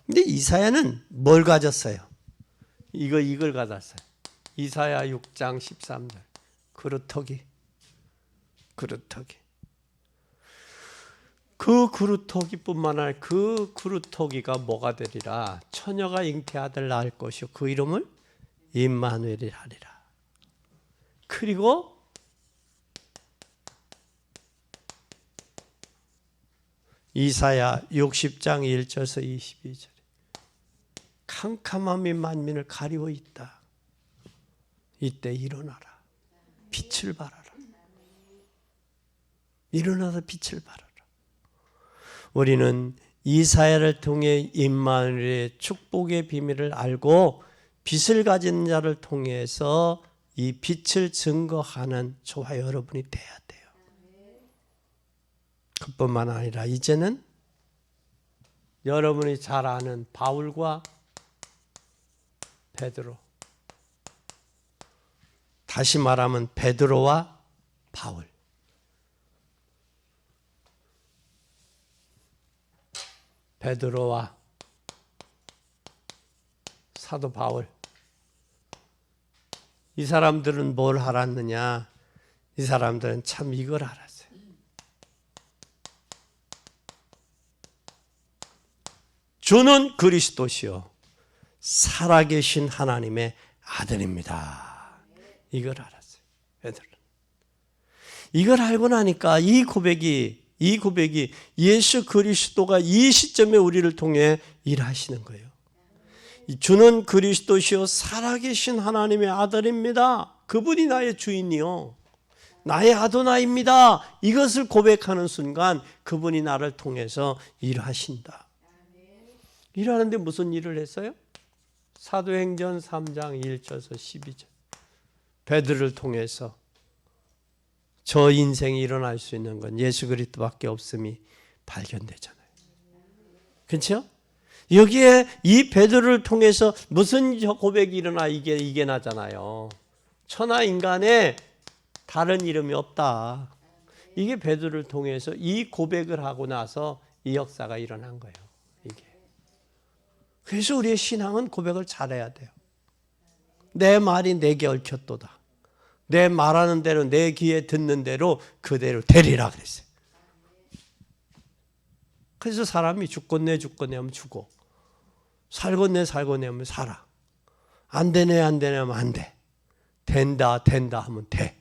근데 이사야는 뭘 가졌어요? 이걸 가졌어요. 이사야 6장 13절 그루터기. 그 그루터기뿐만 아니라 그 그루터기가 뭐가 되리라? 처녀가 잉태아들 낳을 것이요 그 이름을 임마누엘이 하리라. 그리고 이사야 60장 1절에서 22절에 캄캄함이 만민을 가리워 있다. 이때 일어나라. 빛을 발하라. 일어나서 빛을 발하라. 우리는 이사야를 통해 임마누엘의 축복의 비밀을 알고 빛을 가진 자를 통해서 이 빛을 증거하는 저와 여러분이 돼야 돼요. 그뿐만 아니라 이제는 여러분이 잘 아는 바울과 베드로, 다시 말하면 베드로와 바울, 베드로와 사도 바울, 이 사람들은 뭘 알았느냐? 이 사람들은 참 이걸 알았어요. 주는 그리스도시요 살아계신 하나님의 아들입니다. 이걸 알았어요. 애들은. 이걸 알고 나니까 이 고백이 예수 그리스도가 이 시점에 우리를 통해 일하시는 거예요. 주는 그리스도시요 살아계신 하나님의 아들입니다. 그분이 나의 주인이요 나의 아도나입니다. 이것을 고백하는 순간 그분이 나를 통해서 일하신다. 일하는데 무슨 일을 했어요? 사도행전 3장 1절에서 12절 베드로를 통해서 저 인생이 일어날 수 있는 건 예수 그리스도밖에 없음이 발견되잖아요. 그렇죠? 여기에 이 베드로를 통해서 무슨 고백이 일어나 이게 나잖아요. 천하 인간에 다른 이름이 없다. 이게 베드로를 통해서 이 고백을 하고 나서 이 역사가 일어난 거예요. 이게. 그래서 우리의 신앙은 고백을 잘해야 돼요. 내 말이 내게 얽혔도다. 내 말하는 대로 내 귀에 듣는 대로 그대로 되리라 그랬어요. 그래서 사람이 죽겠네 하면 죽어. 살겠네 하면 살아. 안 되네 하면 안 돼. 된다 하면 돼.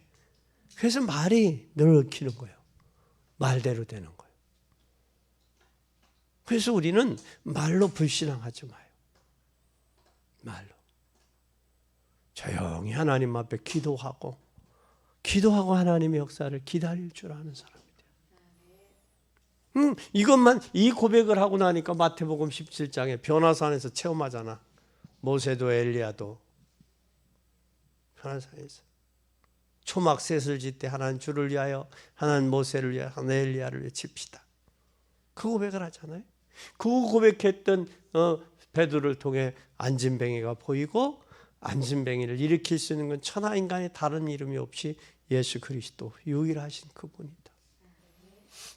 그래서 말이 늘 얽히는 거예요. 말대로 되는 거예요. 그래서 우리는 말로 불신앙하지 마요. 말로. 조용히 하나님 앞에 기도하고 하나님의 역사를 기다릴 줄 아는 사람이 돼요. 이것만, 이 고백을 하고 나니까 마태복음 17장에 변화산에서 체험하잖아. 모세도 엘리야도 변화산에서 초막셋을 짓 때 하나는 주를 위하여, 하나는 모세를 위하여, 하나는 엘리야를 위해 칩시다. 그 고백을 하잖아요. 그 고백했던 베드로를 통해 안진뱅이가 보이고, 안진뱅이를 일으킬 수 있는 건 천하 인간의 다른 이름이 없이 예수 그리스도 유일하신 그분이다.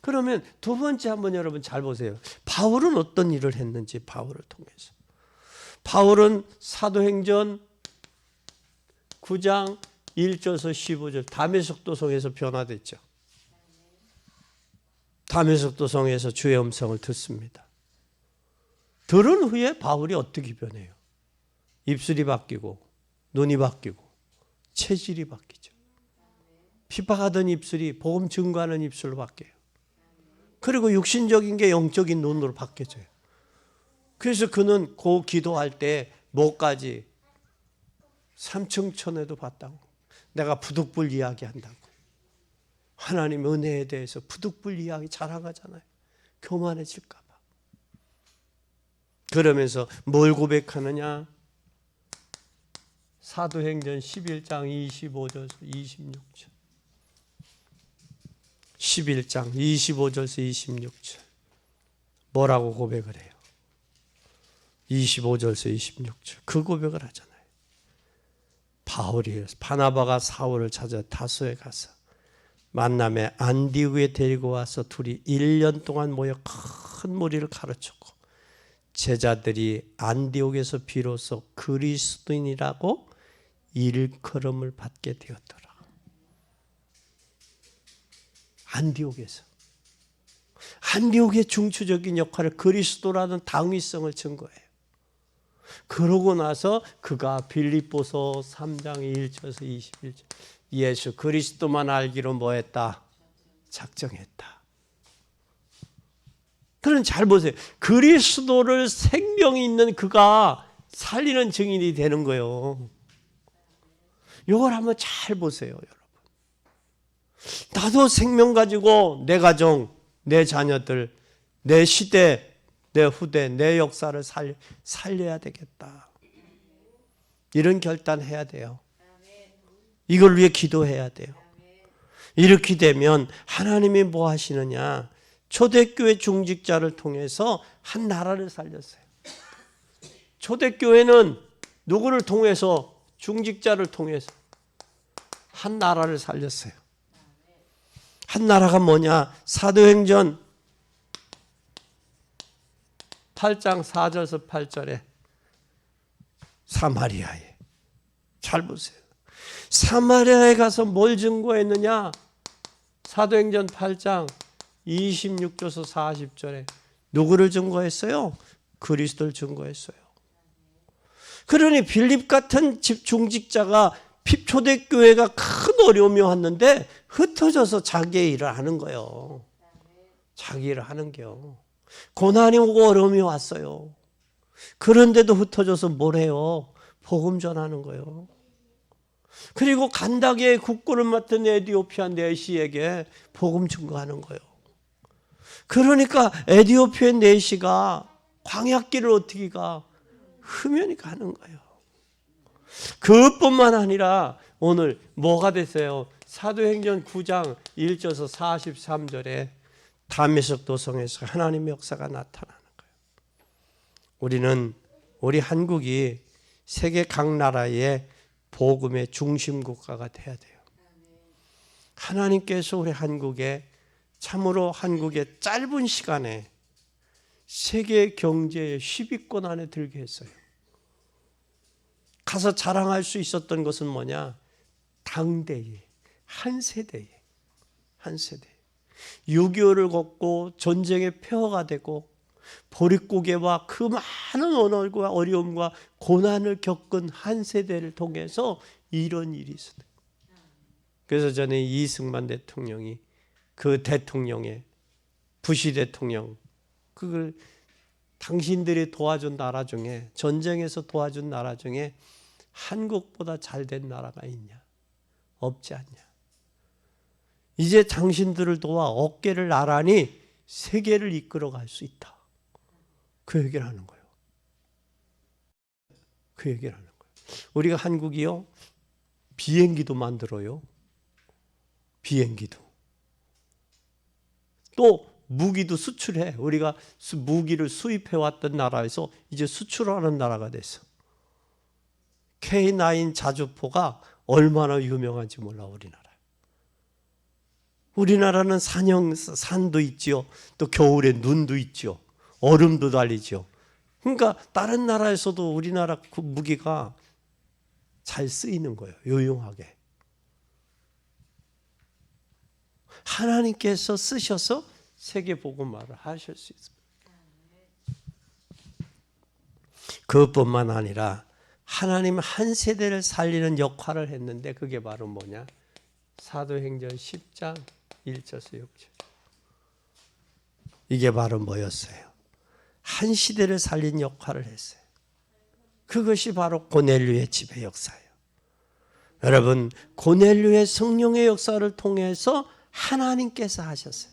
그러면 두 번째 한번 여러분 잘 보세요. 바울은 어떤 일을 했는지, 바울을 통해서. 바울은 사도행전 9장 1절에서 15절 다메섹 도성에서 변화됐죠. 다메섹 도성에서 주의 음성을 듣습니다. 들은 후에 바울이 어떻게 변해요? 입술이 바뀌고 눈이 바뀌고 체질이 바뀌죠. 핍박하던 입술이 복음 증거하는 입술로 바뀌어요. 그리고 육신적인 게 영적인 눈으로 바뀌어져요. 그래서 그는 그 기도할 때 뭐까지 삼층천에도 봤다고. 내가 부득불 이야기한다고. 하나님 은혜에 대해서 부득불 이야기 자랑하잖아요. 교만해질까 봐. 그러면서 뭘 고백하느냐? 사도행전 11장 25절에서 26절. 11장 25절에서 26절. 뭐라고 고백을 해요? 25절에서 26절. 그 고백을 하잖아요. 바울이, 바나바가 사울을 찾아 다소에 가서 만남에 안디옥에 데리고 와서 둘이 1년 동안 모여 큰 무리를 가르쳤고, 제자들이 안디옥에서 비로소 그리스도인이라고 일컬음을 받게 되었더라. 안디옥에서. 안디옥의 중추적인 역할을, 그리스도라는 당위성을 증거해요. 그러고 나서 그가 빌립보서 3장 1절에서 21절 예수 그리스도만 알기로 뭐했다? 작정했다. 그럼 잘 보세요. 그리스도를 생명이 있는 그가 살리는 증인이 되는 거예요. 이걸 한번 잘 보세요, 여러분. 나도 생명 가지고 내 가정, 내 자녀들, 내 시대, 내 후대, 내 역사를 살려야 되겠다. 이런 결단해야 돼요. 이걸 위해 기도해야 돼요. 이렇게 되면 하나님이 뭐 하시느냐? 초대교회 중직자를 통해서 한 나라를 살렸어요. 초대교회는 누구를 통해서? 중직자를 통해서 한 나라를 살렸어요. 한 나라가 뭐냐? 사도행전 8장 4절에서 8절에 사마리아에, 잘 보세요. 사마리아에 가서 뭘 증거했느냐? 사도행전 8장 26절에서 40절에 누구를 증거했어요? 그리스도를 증거했어요. 그러니 빌립 같은 중직자가 초대교회가 큰 어려움이 왔는데 흩어져서 자기의 일을 하는 거예요. 자기 일을 하는 게요. 고난이 오고 어려움이 왔어요. 그런데도 흩어져서 뭘 해요? 복음 전하는 거예요. 그리고 간다게의 국군을 맡은 에디오피아 내시에게 복음 증거하는 거예요. 그러니까 에디오피아 내시가 광야길을 어떻게 가? 흡연히 가는 거예요. 그것뿐만 아니라 오늘 뭐가 됐어요? 사도행전 9장 1절에서 43절에 다메섹 도성에서 하나님의 역사가 나타나는 거예요. 우리는, 우리 한국이 세계 각 나라의 복음의 중심 국가가 돼야 돼요. 하나님께서 우리 한국에, 참으로 한국의 짧은 시간에 세계 경제의 10위권 안에 들게 했어요. 가서 자랑할 수 있었던 것은 뭐냐? 당대에, 한 세대에, 6.25를 겪고 전쟁의 폐허가 되고 보릿고개와 그 많은 언어와 어려움과 고난을 겪은 한 세대를 통해서 이런 일이 있었어요. 그래서 저는 이승만 대통령이 그 대통령의 부시 대통령, 그걸 당신들이 도와준 나라 중에, 전쟁에서 도와준 나라 중에 한국보다 잘된 나라가 있냐? 없지 않냐? 이제 당신들을 도와 어깨를 나란히 세계를 이끌어갈 수 있다. 그 얘기를 하는 거예요. 그 얘기를 하는 거예요. 우리가 한국이요, 비행기도 만들어요. 비행기도. 또 무기도 수출해. 우리가 무기를 수입해왔던 나라에서 이제 수출하는 나라가 됐어. K9 자주포가 얼마나 유명한지 몰라, 우리나라. 우리나라는 산도 있지요. 또 겨울에 눈도 있지요. 얼음도 달리지요. 그러니까 다른 나라에서도 우리나라 그 무기가 잘 쓰이는 거예요. 유용하게. 하나님께서 쓰셔서 세계 복음화를 하실 수 있습니다. 그것뿐만 아니라 하나님 한 세대를 살리는 역할을 했는데 그게 바로 뭐냐? 사도행전 10장 1절에서 6절. 이게 바로 뭐였어요? 한 시대를 살린 역할을 했어요. 그것이 바로 고넬료의 집의 역사예요. 여러분, 고넬료의 성령의 역사를 통해서 하나님께서 하셨어요.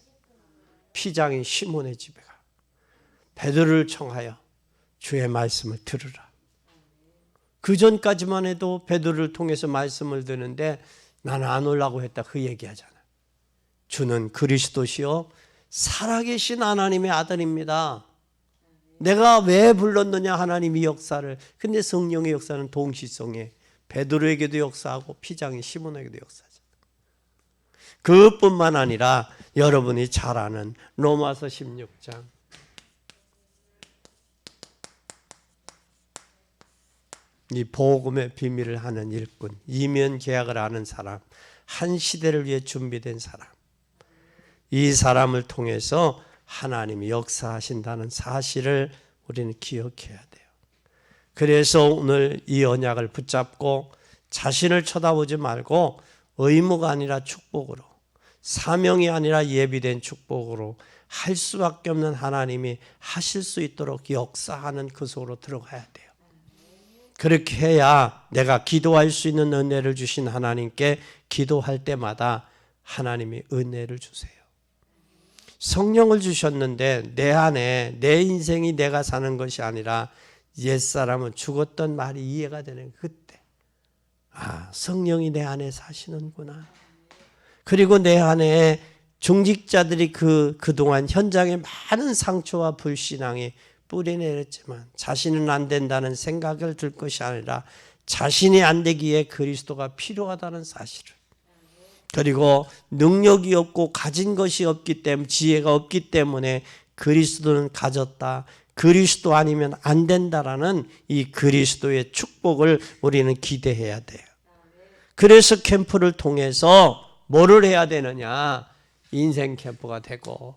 피장인 시몬의 집에 가 베드로를 청하여 주의 말씀을 들으라. 그 전까지만 해도 베드로를 통해서 말씀을 듣는데 나는 안 오려고 했다, 그 얘기하잖아요. 주는 그리스도시요 살아계신 하나님의 아들입니다. 내가 왜 불렀느냐, 하나님이 역사를. 근데 성령의 역사는 동시성에 베드로에게도 역사하고 피장인 시몬에게도 역사하죠. 그것뿐만 아니라 여러분이 잘 아는 로마서 16장. 이 복음의 비밀을 하는 일꾼, 이면 계약을 아는 사람, 한 시대를 위해 준비된 사람. 이 사람을 통해서 하나님이 역사하신다는 사실을 우리는 기억해야 돼요. 그래서 오늘 이 언약을 붙잡고 자신을 쳐다보지 말고 의무가 아니라 축복으로, 사명이 아니라 예비된 축복으로 할 수밖에 없는 하나님이 하실 수 있도록 역사하는 그 속으로 들어가야 돼요. 그렇게 해야 내가 기도할 수 있는 은혜를 주신 하나님께 기도할 때마다 하나님이 은혜를 주세요. 성령을 주셨는데 내 안에 내 인생이 내가 사는 것이 아니라 옛사람은 죽었던 말이 이해가 되는 그때, 아, 성령이 내 안에 사시는구나. 그리고 내 안에 중직자들이 그동안 현장에 많은 상처와 불신앙이 뿌리내렸지만 자신은 안 된다는 생각을 들 것이 아니라 자신이 안 되기에 그리스도가 필요하다는 사실을, 그리고 능력이 없고 가진 것이 없기 때문에, 지혜가 없기 때문에 그리스도는 가졌다, 그리스도 아니면 안 된다라는 이 그리스도의 축복을 우리는 기대해야 돼요. 그래서 캠프를 통해서 뭐를 해야 되느냐? 인생 캠프가 되고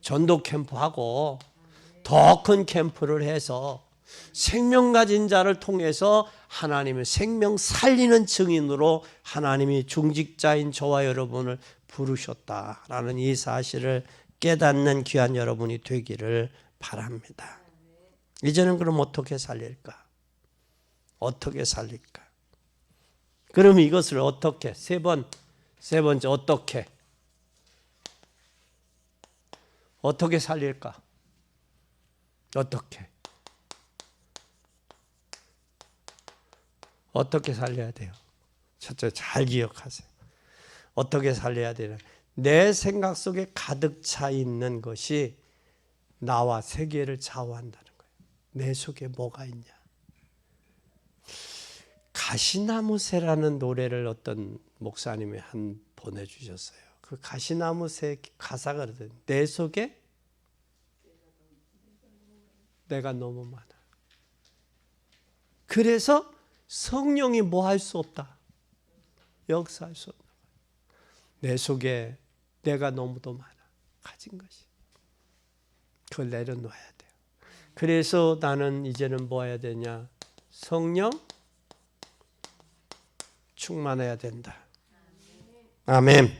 전도 캠프하고 더 큰 캠프를 해서 생명 가진 자를 통해서 하나님의 생명 살리는 증인으로 하나님이 중직자인 저와 여러분을 부르셨다라는 이 사실을 깨닫는 귀한 여러분이 되기를 바랍니다. 이제는 그럼 어떻게 살릴까? 어떻게 살릴까? 그럼 이것을 어떻게? 세 번째 어떻게 살릴까? 어떻게 살려야 돼요? 첫째, 잘 기억하세요. 어떻게 살려야 되나? 내 생각 속에 가득 차 있는 것이 나와 세계를 좌우한다는 거예요. 내 속에 뭐가 있냐? 가시나무새라는 노래를 어떤 목사님이 한 보내주셨어요. 그 가시나무새 가사가 그러더니 내 속에 내가 너무 많아. 그래서 성령이 뭐 할 수 없다. 역사할 수 없는 거야. 내 속에 내가 너무도 많아. 가진 것이. 그걸 내려놓아야 돼요. 그래서 나는 이제는 뭐 해야 되냐? 성령 충만해야 된다. 아멘.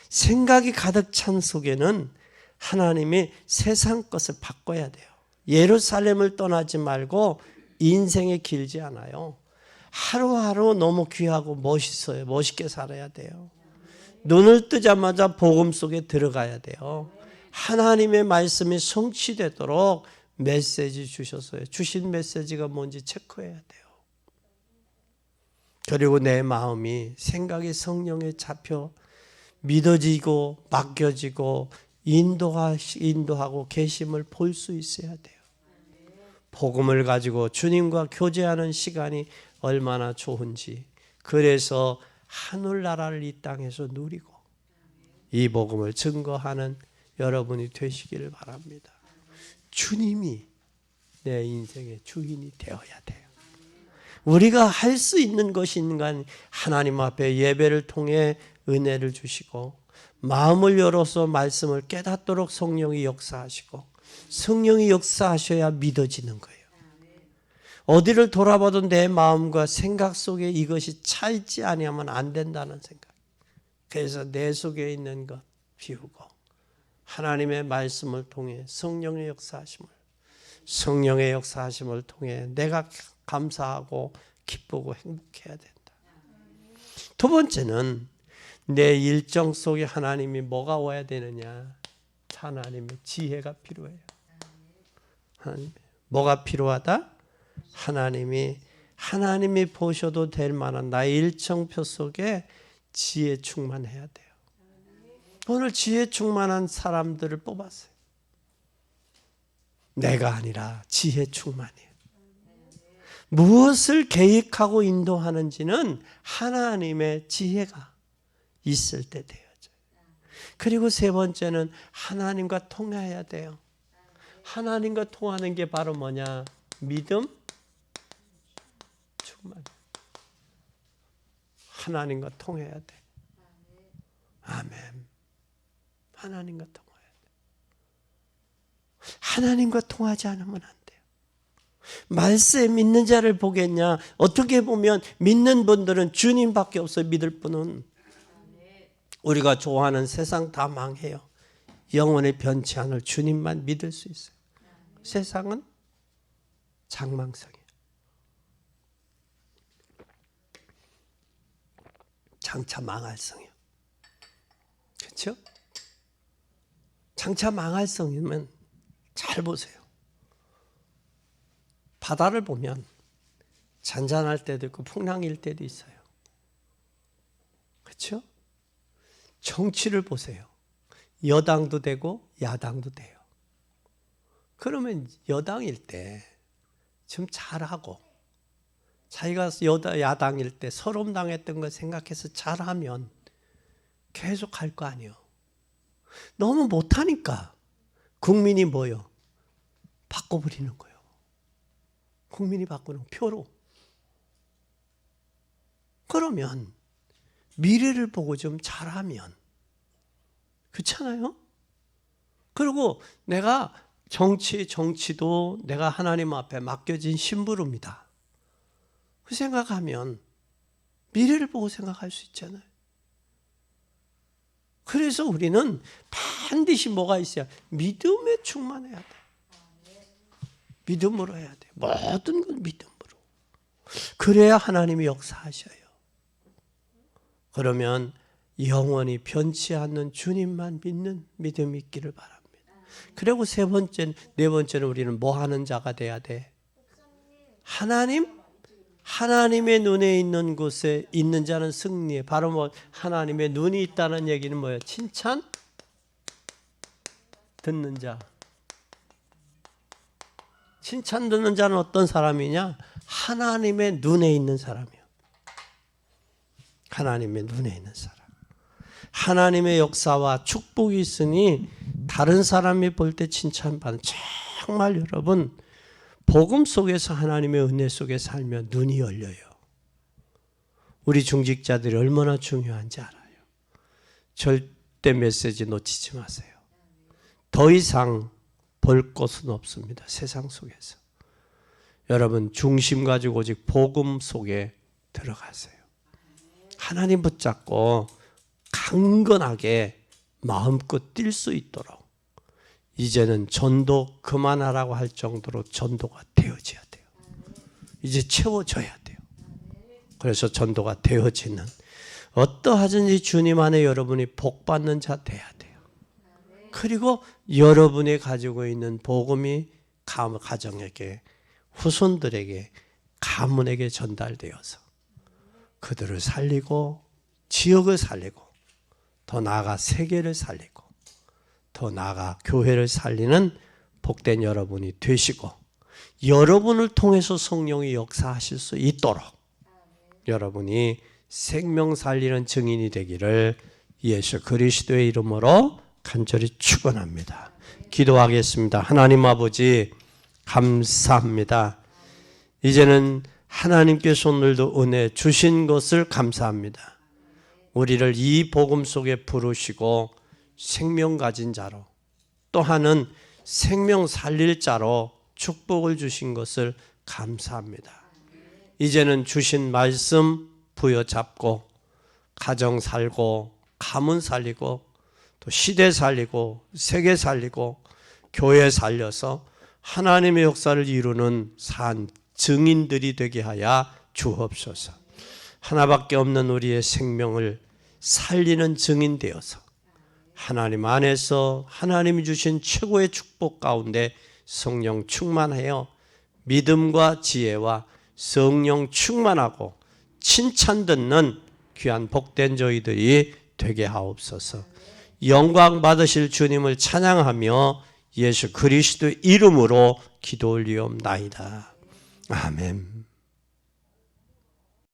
생각이 가득 찬 속에는 하나님이 세상 것을 바꿔야 돼요. 예루살렘을 떠나지 말고 인생이 길지 않아요. 하루하루 너무 귀하고 멋있어요. 멋있게 살아야 돼요. 눈을 뜨자마자 복음 속에 들어가야 돼요. 하나님의 말씀이 성취되도록 메시지 주셨어요. 주신 메시지가 뭔지 체크해야 돼요. 그리고 내 마음이 생각이 성령에 잡혀 믿어지고 맡겨지고 인도하고 계심을 볼 수 있어야 돼요. 복음을 가지고 주님과 교제하는 시간이 얼마나 좋은지, 그래서 하늘나라를 이 땅에서 누리고 이 복음을 증거하는 여러분이 되시기를 바랍니다. 주님이 내 인생의 주인이 되어야 돼요. 우리가 할 수 있는 것이 있는가? 하나님 앞에 예배를 통해 은혜를 주시고 마음을 열어서 말씀을 깨닫도록 성령이 역사하시고, 성령이 역사하셔야 믿어지는 거예요. 어디를 돌아봐도 내 마음과 생각 속에 이것이 차 있지 아니하면 안 된다는 생각. 그래서 내 속에 있는 것 비우고 하나님의 말씀을 통해 성령의 역사하심을 통해 내가 감사하고 기쁘고 행복해야 된다. 두 번째는 내 일정 속에 하나님이 뭐가 와야 되느냐? 하나님의 지혜가 필요해요. 뭐가 필요하다? 하나님이 보셔도 될 만한 나의 일정표 속에 지혜 충만해야 돼요. 오늘 지혜 충만한 사람들을 뽑았어요. 내가 아니라 지혜 충만이에요. 무엇을 계획하고 인도하는지는 하나님의 지혜가 있을 때 되어져요. 그리고 세 번째는 하나님과 통화해야 돼요. 하나님과 통하는 게 바로 뭐냐? 믿음, 충만. 하나님과 통해야 돼. 아멘. 하나님과 통해야 돼. 하나님과 통하지 않으면 안 돼요. 말세에 믿는 자를 보겠냐? 어떻게 보면 믿는 분들은 주님밖에 없어요. 믿을 분은. 우리가 좋아하는 세상 다 망해요. 영원히 변치 않을 주님만 믿을 수 있어요. 세상은 장망성이에요. 장차 망할 성이에요. 그렇죠? 장차 망할 성이면 잘 보세요. 바다를 보면 잔잔할 때도 있고 풍랑일 때도 있어요. 그렇죠? 정치를 보세요. 여당도 되고 야당도 돼요. 그러면 여당일 때 좀 잘하고, 자기가 야당일 때 서름 당했던 걸 생각해서 잘하면 계속 할 거 아니에요. 너무 못하니까 국민이 뭐요? 바꿔버리는 거예요. 국민이 바꾸는 표로. 그러면 미래를 보고 좀 잘하면, 그렇잖아요? 그리고 내가 정치도 내가 하나님 앞에 맡겨진 심부름이다. 그 생각하면 미래를 보고 생각할 수 있잖아요. 그래서 우리는 반드시 뭐가 있어야? 믿음에 충만해야 돼. 믿음으로 해야 돼. 모든 건 믿음으로. 그래야 하나님이 역사하셔요. 그러면 영원히 변치 않는 주님만 믿는 믿음이 있기를 바랍니다. 그리고 네 번째는 우리는 뭐 하는 자가 돼야 돼? 하나님의 눈에 있는 곳에 있는 자는 승리해. 바로 뭐 하나님의 눈이 있다는 얘기는 뭐예요? 칭찬 듣는 자. 칭찬 듣는 자는 어떤 사람이냐? 하나님의 눈에 있는 사람이에요. 하나님의 눈에 있는 사람. 하나님의 역사와 축복이 있으니 다른 사람이 볼 때 칭찬받는, 정말 여러분 복음 속에서 하나님의 은혜 속에 살면 눈이 열려요. 우리 중직자들이 얼마나 중요한지 알아요. 절대 메시지 놓치지 마세요. 더 이상 볼 곳은 없습니다. 세상 속에서. 여러분 중심 가지고 오직 복음 속에 들어가세요. 하나님 붙잡고 강건하게 마음껏 뛸 수 있도록 이제는 전도 그만하라고 할 정도로 전도가 되어져야 돼요. 이제 채워져야 돼요. 그래서 전도가 되어지는 어떠하든지 주님 안에 여러분이 복받는 자 돼야 돼요. 그리고 여러분이 가지고 있는 복음이 가정에게, 후손들에게, 가문에게 전달되어서 그들을 살리고 지역을 살리고 더 나아가 세계를 살리고 더 나아가 교회를 살리는 복된 여러분이 되시고 여러분을 통해서 성령이 역사하실 수 있도록 여러분이 생명 살리는 증인이 되기를 예수 그리스도의 이름으로 간절히 축원합니다. 기도하겠습니다. 하나님 아버지 감사합니다. 이제는 하나님께서 오늘도 은혜 주신 것을 감사합니다. 우리를 이 복음 속에 부르시고 생명 가진 자로 또 하는 생명 살릴 자로 축복을 주신 것을 감사합니다. 이제는 주신 말씀 부여잡고 가정 살고 가문 살리고 또 시대 살리고 세계 살리고 교회 살려서 하나님의 역사를 이루는 산 증인들이 되게 하여 주옵소서. 하나밖에 없는 우리의 생명을 살리는 증인 되어서 하나님 안에서 하나님이 주신 최고의 축복 가운데 성령 충만하여 믿음과 지혜와 성령 충만하고 칭찬 듣는 귀한 복된 저희들이 되게 하옵소서. 영광 받으실 주님을 찬양하며 예수 그리스도 이름으로 기도 올리옵나이다. 아멘.